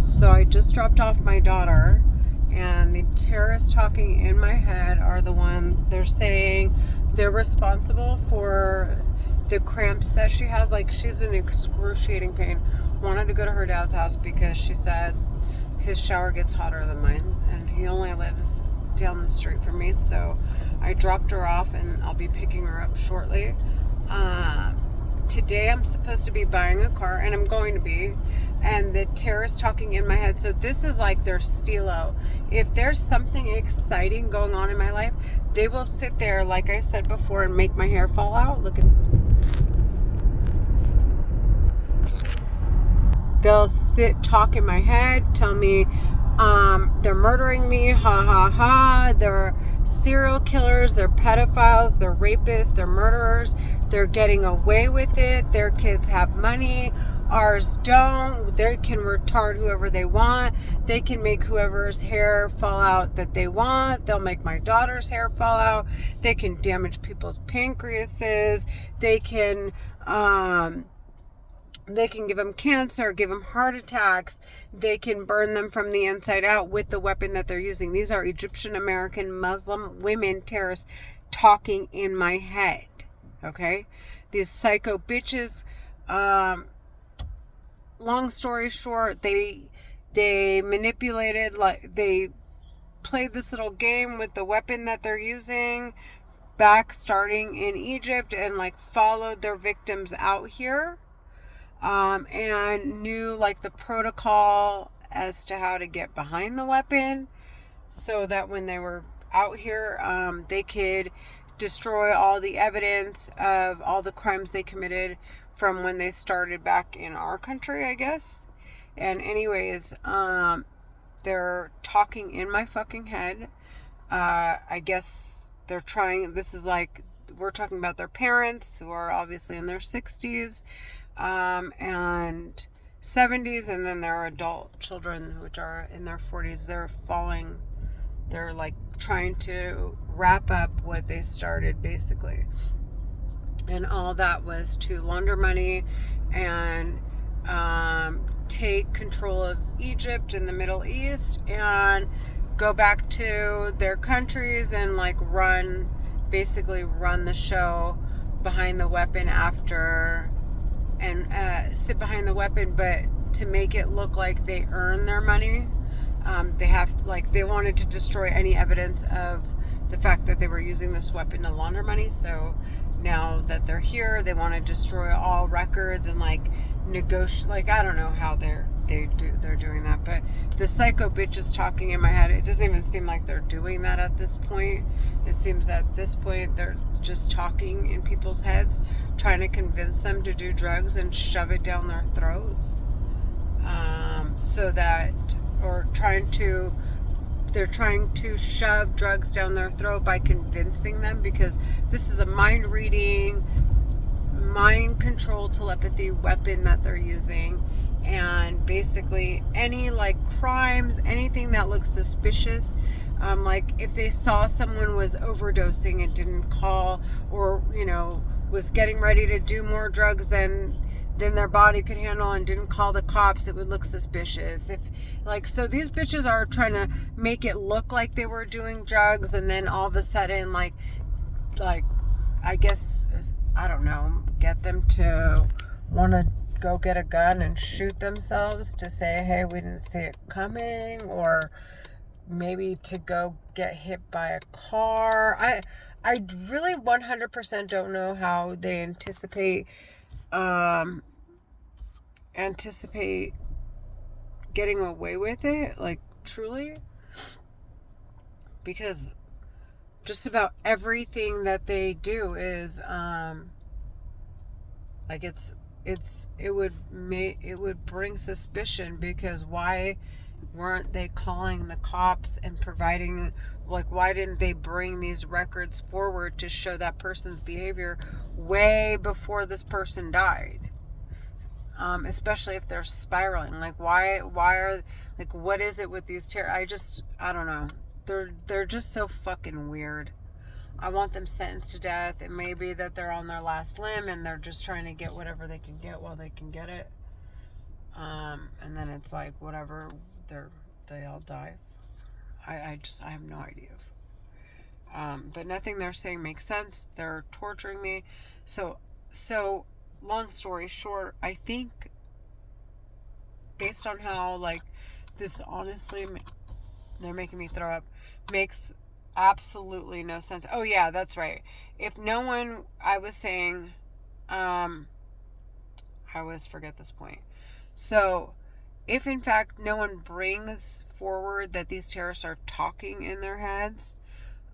So I just dropped off my daughter, and the terrorists talking in my head are the one they're saying they're responsible for the cramps that she has. Like, she's in excruciating pain. Wanted to go to her dad's house because she said his shower gets hotter than mine, and he only lives down the street from me. So I dropped her off, and I'll be picking her up shortly. Today I'm supposed to be buying a car, and I'm going to be, and the terrorists talking in my head. So this is like their stilo. If there's something exciting going on in my life, they will sit there, like I said before, and make my hair fall out. Look at, they'll sit, talk in my head, tell me they're murdering me, ha ha ha, they're serial killers, they're pedophiles, they're rapists, they're murderers, they're getting away with it, their kids have money, ours don't. They can retard whoever they want, they can make whoever's hair fall out that they want, they'll make my daughter's hair fall out, they can damage people's pancreases, they can give them cancer, give them heart attacks. They can burn them from the inside out with the weapon that they're using. These are Egyptian American Muslim women terrorists talking in my head. Okay? These psycho bitches. Long story short, they manipulated, like, they played this little game with the weapon that they're using back starting in Egypt, and like followed their victims out here. And knew like the protocol as to how to get behind the weapon, so that when they were out here, they could destroy all the evidence of all the crimes they committed from when they started back in our country, I guess. And anyways, they're talking in my fucking head. I guess they're trying, this is like, we're talking about their parents who are obviously in their 60s. And 70s, and then their adult children, which are in their 40s. They're like trying to wrap up what they started, basically. And all that was to launder money and take control of Egypt and the Middle East, and go back to their countries and like basically run the show behind the weapon after, and sit behind the weapon, but to make it look like they earn their money. They wanted to destroy any evidence of the fact that they were using this weapon to launder money. So now that they're here, they want to destroy all records and like negotiate. Like, I don't know how they're doing that, but the psycho bitch is talking in my head. It doesn't even seem like they're doing that at this point. It seems at this point they're just talking in people's heads, trying to convince them to do drugs and shove it down their throats. They're trying to shove drugs down their throat by convincing them, because this is a mind reading, mind control telepathy weapon that they're using. And basically any like crimes, anything that looks suspicious, like if they saw someone was overdosing and didn't call, or was getting ready to do more drugs than their body could handle and didn't call the cops, it would look suspicious. So these bitches are trying to make it look like they were doing drugs, and then all of a sudden like I guess, I don't know, get them to want to go get a gun and shoot themselves to say, hey, we didn't see it coming, or maybe to go get hit by a car. I really 100% don't know how they anticipate getting away with it, like, truly, because just about everything that they do is like it would bring suspicion, because why weren't they calling the cops and providing, like, why didn't they bring these records forward to show that person's behavior way before this person died? Especially if they're spiraling. Like, why are, like, what is it with these I don't know. They're just so fucking weird. I want them sentenced to death. It may be that they're on their last limb and they're just trying to get whatever they can get while they can get it. And then it's like, whatever, they all die. I have no idea. But nothing they're saying makes sense. They're torturing me. So long story short, I think based on how, like, this honestly, they're making me throw up, makes absolutely no sense. Oh yeah, that's right. If no one, I was saying, I always forget this point. So if in fact no one brings forward that these terrorists are talking in their heads,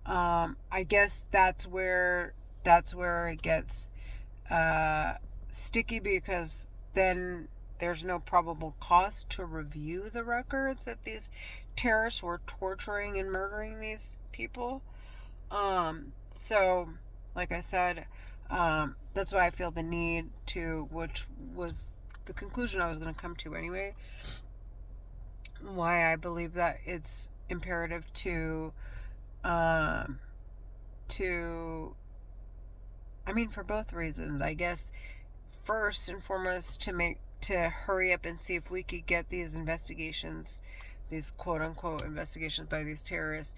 I guess that's where it gets sticky, because then there's no probable cause to review the records that these terrorists were torturing and murdering these people. So, like I said, that's why I feel the need to, which was the conclusion I was going to come to anyway, why I believe that it's imperative to for both reasons, I guess. First and foremost, to hurry up and see if we could get these investigations, these quote unquote investigations by these terrorists,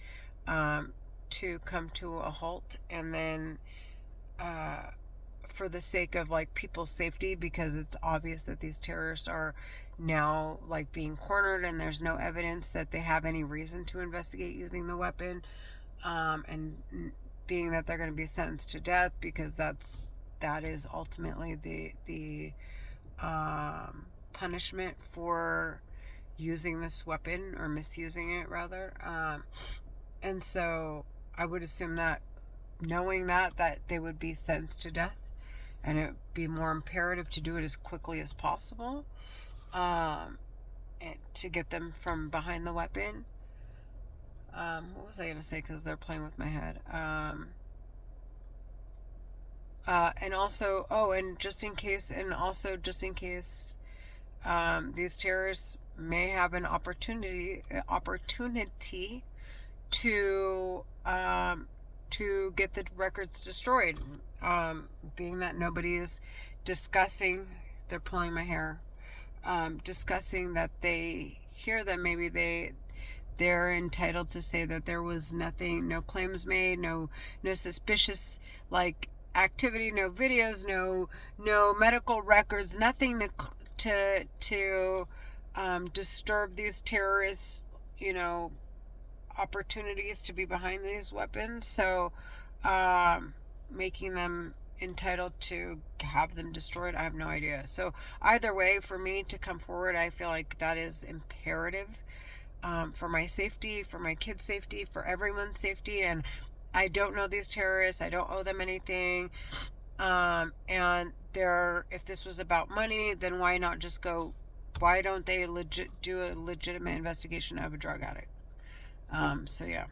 to come to a halt. And then, for the sake of, like, people's safety, because it's obvious that these terrorists are now, like, being cornered and there's no evidence that they have any reason to investigate using the weapon, and being that they're going to be sentenced to death, because that is ultimately the punishment for using this weapon, or misusing it rather. And so I would assume that, knowing that they would be sentenced to death, and it would be more imperative to do it as quickly as possible, and to get them from behind the weapon. What was I going to say? Because they're playing with my head. And also, just in case these terrorists may have an opportunity to get the records destroyed, being that nobody's discussing, they're pulling my hair, discussing that they hear them. Maybe they're entitled to say that there was nothing, no claims made, no suspicious, like, activity, no videos, no medical records, nothing to disturb these terrorists, opportunities to be behind these weapons. So, making them entitled to have them destroyed, I have no idea. So either way, for me to come forward, I feel like that is imperative, for my safety, for my kids' safety, for everyone's safety. And I don't know these terrorists. I don't owe them anything. And if this was about money, then why don't they do a legitimate investigation of a drug addict? So yeah.